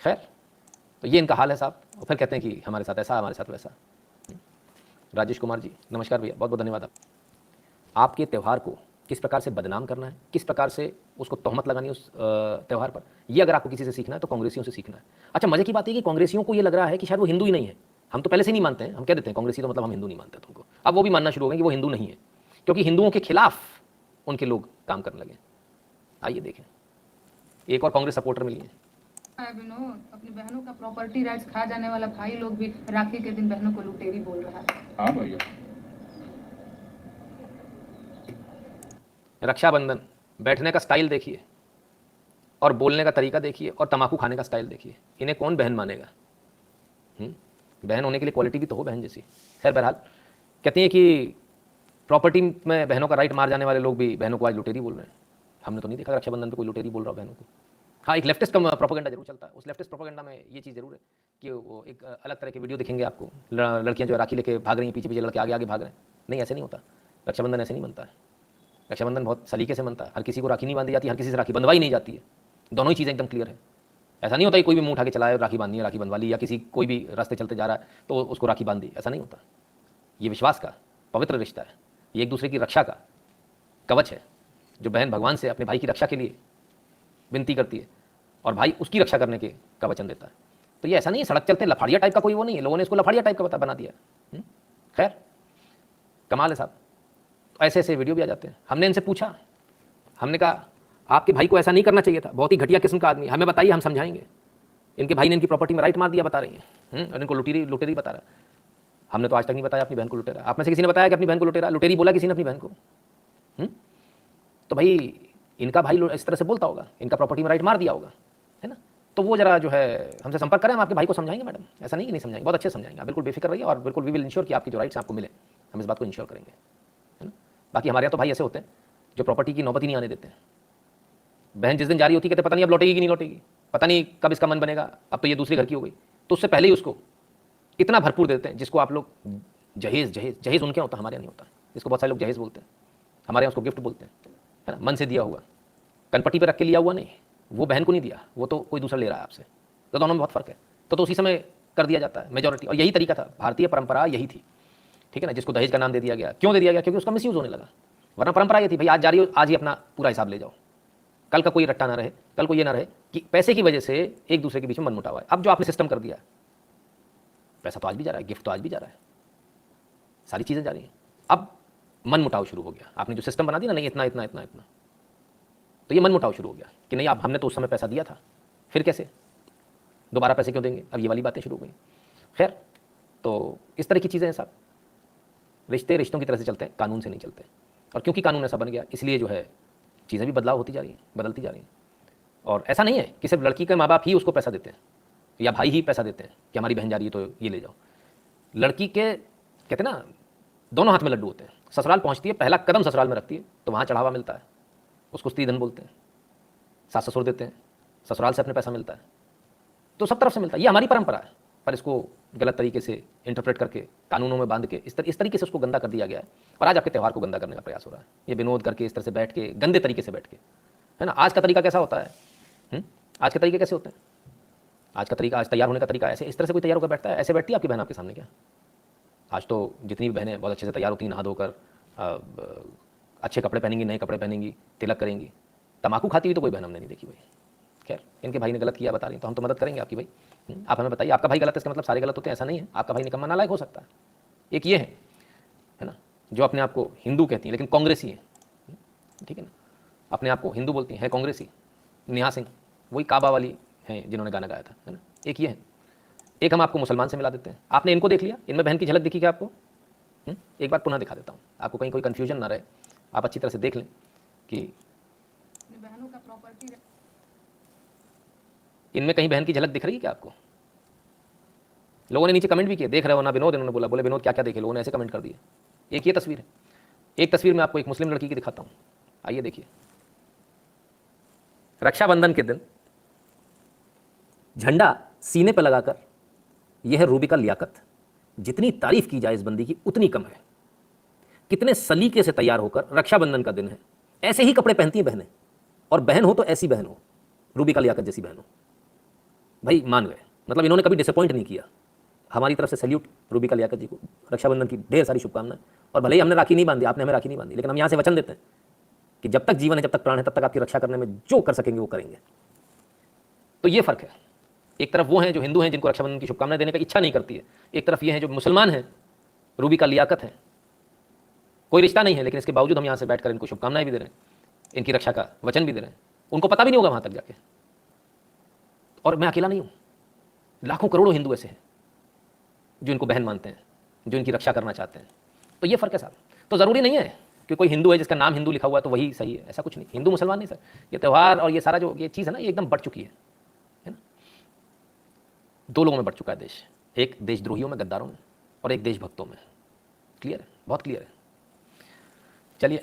खैर, तो ये इनका हाल है साहब, और फिर कहते हैं कि हमारे साथ ऐसा, हमारे साथ वैसा। राजेश कुमार जी नमस्कार भैया, बहुत बहुत धन्यवाद। आपके त्यौहार को किस प्रकार से बदनाम करना है, किस प्रकार से उसको तोहमत लगानी है उस त्यौहार पर, ये अगर आपको किसी से सीखना है तो कांग्रेसियों से सीखना है। अच्छा, मजे की बात है कि कांग्रेसियों को ये लग रहा है कि शायद वो हिंदू ही नहीं है। हम तो पहले से नहीं मानते हैं, हम कह देते हैं कांग्रेसी तो मतलब हम हिंदू नहीं मानते तुमको। अब वो भी मानना शुरू हो गए कि वो हिंदू नहीं है, क्योंकि हिंदुओं के खिलाफ उनके लोग काम करने लगे। आइए देखें, एक और कांग्रेस सपोर्टर मिली है। विनोद, अपनी बहनों का प्रॉपर्टी राइट्स खा जाने वाला भाई लोग भी राखी के दिन बहनों को लुटेरी बोल रहा है। हाँ भैया, रक्षाबंधन, बैठने का स्टाइल देखिए और बोलने का तरीका देखिए और तमाकू खाने का स्टाइल देखिए, इन्हें कौन बहन मानेगा? बहन होने के लिए क्वालिटी भी तो हो बहन जैसी। खैर बहरहाल, कहती हैं कि प्रॉपर्टी में बहनों का राइट मार जाने वाले लोग भी बहनों को आज लुटेरी बोल रहे हैं। हमने तो नहीं देखा रक्षाबंधन पे कोई लुटेरी बोल रहा हो बहनों को। हाँ, एक लेफ्टिस्ट का प्रोपेगेंडा जरूर चलता है। उस लेफ्टिस्ट प्रोपेगेंडा में ये चीज़ जरूर है कि वो एक अलग तरह के वीडियो दिखेंगे आपको, लड़कियां जो राखी लेके भाग रही हैं, पीछे पीछे लड़के आगे आगे भाग रहे हैं। नहीं, ऐसे नहीं होता। रक्षाबंधन ऐसे नहीं बनता है। रक्षाबंधन बहुत सलीके से बनता है। हर किसी को राखी नहीं बांधी जाती, हर किसी से राखी बंधवाई नहीं जाती है। दोनों ही चीज़ें एकदम क्लियर है। ऐसा नहीं होता कि कोई भी मुंह उठा के चलाए, राखी बांधनी है, राखी बंधवा ली, या किसी कोई भी रास्ते चलते जा रहा है तो उसको राखी बांध दी, ऐसा नहीं होता। ये विश्वास का पवित्र रिश्ता है, ये एक दूसरे की रक्षा का कवच है। जो बहन भगवान से अपने भाई की रक्षा के लिए विनती करती है और भाई उसकी रक्षा करने के का वचन देता है। तो ये ऐसा नहीं है सड़क चलते लफाड़िया टाइप का कोई वो नहीं है, लोगों ने इसको लफाड़िया टाइप का बना दिया। खैर, कमाल है साहब। तो ऐसे ऐसे वीडियो भी आ जाते हैं। हमने इनसे पूछा, हमने कहा आपके भाई को ऐसा नहीं करना चाहिए था, बहुत ही घटिया किस्म का आदमी, हमें बताइए, हम समझाएंगे। इनके भाई ने इनकी प्रॉपर्टी में राइट मार दिया बता रही हैं, और इनको लुटेरी लुटेरी बता रहा है। हमने तो आज तक नहीं बताया अपनी बहन को लुटेरा। आप में से किसी ने बताया कि अपनी बहन को लुटेरा? लुटेरी बोला किसी ने अपनी बहन को? तो भाई इनका भाई इस तरह से बोलता होगा, इनका प्रॉपर्टी में राइट मार दिया होगा, है ना? तो वो जरा जो है हमसे संपर्क करें, हम आपके भाई को समझाएंगे मैडम। ऐसा नहीं कि नहीं समझाएंगे, बहुत अच्छे समझाएंगे। आप बिल्कुल बेफिक्र रहिए, और बिल्कुल वी विल इंश्योर कि आपकी जो राइट्स आपको मिले, हम इस बात को इंश्योर करेंगे, है ना? बाकी हमारे यहाँ तो भाई ऐसे होते हैं जो प्रॉपर्टी की नौबत ही नहीं आने देते हैं। बहन जिस दिन जारी होती है कहते पता नहीं अब लौटेगी कि नहीं लौटेगी, पता नहीं कब इसका मन बनेगा, अब तो ये दूसरे घर की हो गई। तो उससे पहले ही उसको इतना भरपूर देते हैं, जिसको आप लोग जहेज जहेज जहेज उनके यहाँ होता है, हमारे यहाँ नहीं होता। इसको बहुत सारे लोग जहेज बोलते हैं, हमारे यहाँ उसको गिफ्ट बोलते हैं, है ना? मन से दिया हुआ, कनपट्टी पर रख के लिया हुआ नहीं, वो बहन को नहीं दिया, वो तो कोई दूसरा ले रहा है आपसे। तो दोनों में बहुत फर्क है। तो उसी समय कर दिया जाता है मेजॉरिटी, और यही तरीका था, भारतीय परंपरा यही थी, ठीक है ना? जिसको दहेज का नाम दे दिया गया। क्यों दे दिया गया? क्योंकि उसका मिसयूज होने लगा। वरना परंपरा ये थी भाई, आज जा रही हो आज ही अपना पूरा हिसाब ले जाओ, कल का कोई रट्टा ना रहे, कल को ये ना रहे कि पैसे की वजह से एक दूसरे के बीच में मनमुटाव है। अब जो आपने सिस्टम कर दिया, पैसा तो आज भी जा रहा है, गिफ्ट तो आज भी जा रहा है, सारी चीजें जा रही हैं, अब मनमुटाव शुरू हो गया। आपने जो सिस्टम बना दिया ना, नहीं इतना इतना इतना इतना, तो ये मनमुटाव शुरू हो गया कि नहीं, आप हमने तो उस समय पैसा दिया था, फिर कैसे दोबारा पैसे क्यों देंगे? अब ये वाली बातें शुरू हो गई। खैर, तो इस तरह की चीज़ें हैं साहब। रिश्ते रिश्तों की तरह से चलते हैं, कानून से नहीं चलते। और क्योंकि कानून ऐसा बन गया, इसलिए जो है चीज़ें भी बदलाव होती जा रही हैं, बदलती जा रही हैं। और ऐसा नहीं है कि सिर्फ लड़की के माँ बाप ही उसको पैसा देते हैं या भाई ही पैसा देते हैं कि हमारी बहन जा रही है तो ये ले जाओ। लड़की के कहते हैं ना, दोनों हाथ में लड्डू होते हैं। ससुराल पहुँचती है, पहला कदम ससुराल में रखती है तो वहाँ चढ़ावा मिलता है, उसको स्त्रीधन बोलते हैं, सास ससुर देते हैं, ससुराल से अपने पैसा मिलता है, तो सब तरफ से मिलता है। ये हमारी परंपरा है, पर इसको गलत तरीके से इंटरप्रेट करके कानूनों में बांध के इस तरीके से उसको गंदा कर दिया गया है। और आज आपके त्यौहार को गंदा करने का प्रयास हो रहा है, ये विनोद करके, इस तरह से बैठ के, गंदे तरीके से बैठ के, है ना? आज का तरीका कैसा होता है? आज के तरीके कैसे होते हैं? आज का तरीका, आज तैयार होने का तरीका ऐसे, इस तरह से कोई तैयार होकर बैठता है? ऐसे बैठती है आपकी बहन आपके सामने क्या? आज तो जितनी भी बहनें बहुत अच्छे से तैयार होती हैं, नहा धोकर अच्छे कपड़े पहनेंगी, नए कपड़े पहनेंगी, तिलक करेंगी। तमाकू खाती हुई तो कोई बहन हमने नहीं देखी भाई। खैर, इनके भाई ने गलत किया बता रही, तो हम तो मदद करेंगे आपकी भाई। आप हमें बताइए, आपका भाई गलत है इसका मतलब सारे गलत होते हैं? ऐसा नहीं है, आपका भाई निकम्मा नालायक हो सकता है। एक ये है ना, जो अपने आप को हिंदू कहती हैं लेकिन कांग्रेसी है, ठीक है ना? अपने आप को हिंदू बोलती हैं, कांग्रेसी। नेहा सिंह वही काबा वाली हैं जिन्होंने गाना गाया था, है ना? एक ये है, एक हम आपको मुसलमान से मिला देते हैं। आपने इनको देख लिया, इनमें बहन की झलक दिखी क्या आपको? एक बार पुनः दिखा देता हूँ आपको, कहीं कोई कन्फ्यूजन ना रहे, आप अच्छी तरह से देख लें कि बहनों का प्रॉपर्टी, इनमें कहीं बहन की झलक दिख रही है क्या आपको? लोगों ने नीचे कमेंट भी किए, देख रहे हो ना विनोद? इन्होंने बोला, बोले विनोद क्या क्या देखे? लोगों ने ऐसे कमेंट कर दिए। एक ये तस्वीर है, एक तस्वीर में आपको एक मुस्लिम लड़की की दिखाता हूँ, आइए देखिए। रक्षाबंधन के दिन झंडा सीने पर लगाकर, यह है रूबी का लियाकत। जितनी तारीफ की जाए इस बंदी की उतनी कम है। कितने सलीके से तैयार होकर, रक्षाबंधन का दिन है, ऐसे ही कपड़े पहनती हैं बहनें, और बहन हो तो ऐसी बहन हो, रूबी का लियाकत जैसी बहन हो। भाई मान गए, मतलब इन्होंने कभी डिसअपॉइंट नहीं किया। हमारी तरफ से सैल्यूट रूबिका लियाकत जी को, रक्षाबंधन की ढेर सारी शुभकामनाएं। और भले ही हमने राखी नहीं बांधी, आपने हमें राखी नहीं बांधी, लेकिन हम यहाँ से वचन देते हैं कि जब तक जीवन है, जब तक प्राण है, तब तक आपकी रक्षा करने में जो कर सकेंगे वो करेंगे। तो ये फर्क है, एक तरफ वो हैं जो हिंदू हैं जिनको रक्षाबंधन की शुभकामनाएं देने का इच्छा नहीं करती है, एक तरफ ये हैं जो मुसलमान हैं, रूबिका लियाकत हैं, कोई रिश्ता नहीं है, लेकिन इसके बावजूद हम यहाँ से बैठकर इनको शुभकामनाएं भी दे रहे हैं, इनकी रक्षा का वचन भी दे रहे हैं। उनको पता भी नहीं होगा वहां तक जाके, और मैं अकेला नहीं हूं, लाखों करोड़ों हिंदू ऐसे हैं जो इनको बहन मानते हैं, जो इनकी रक्षा करना चाहते हैं। तो ये फर्क है साहब। तो ज़रूरी नहीं है कि कोई हिंदू है जिसका नाम हिंदू लिखा हुआ है तो वही सही है, ऐसा कुछ नहीं। हिंदू मुसलमान नहीं सर, ये त्यौहार और ये सारा जो ये चीज़ है ना, ये एकदम बढ़ चुकी है ना। दो लोगों में बढ़ चुका है देश, एक देशद्रोहियों में, गद्दारों में, और एक देशभक्तों में। क्लियर है, बहुत क्लियर है। चलिए